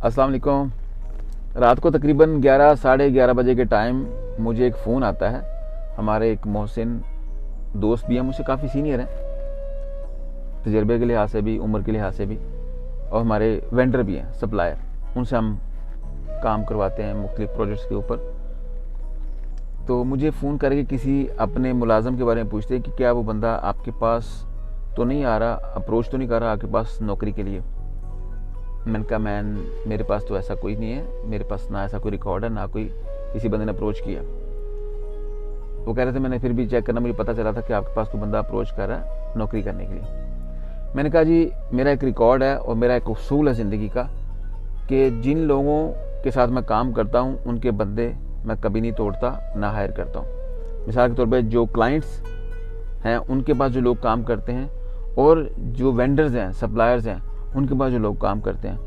अस्सलाम वालेकुम। रात को तकरीबन 11 साढ़े 11 बजे के टाइम मुझे एक फ़ोन आता है। हमारे एक मोहसिन दोस्त भी हैं, मुझसे काफ़ी सीनियर हैं, तजर्बे के लिहाज से भी, उम्र के लिहाज से भी, और हमारे वेंडर भी हैं, सप्लायर। उनसे हम काम करवाते हैं मुख्तलिफ प्रोजेक्ट्स के ऊपर। तो मुझे फ़ोन करके किसी अपने मुलाजम के बारे में पूछते हैं कि क्या वो बंदा आपके पास तो नहीं आ रहा, अप्रोच तो नहीं कर रहा आपके पास नौकरी के लिए। मैंने कहा मेरे पास तो ऐसा कोई नहीं है, मेरे पास ना ऐसा कोई रिकॉर्ड है, ना कोई किसी बंदे ने अप्रोच किया। वो कह रहे थे मैंने फिर भी चेक करना, मुझे पता चला था कि आपके पास कोई बंदा अप्रोच कर रहा है नौकरी करने के लिए। मैंने कहा जी मेरा एक रिकॉर्ड है और मेरा एक उसूल है ज़िंदगी का कि जिन लोगों के साथ मैं काम करता हूँ उनके बंदे मैं कभी नहीं तोड़ता, ना हायर करता हूँ। मिसाल के तौर पर जो क्लाइंट्स हैं उनके पास जो लोग काम करते हैं और जो वेंडर्स हैं, सप्लायर्स हैं, उनके पास जो लोग काम करते हैं,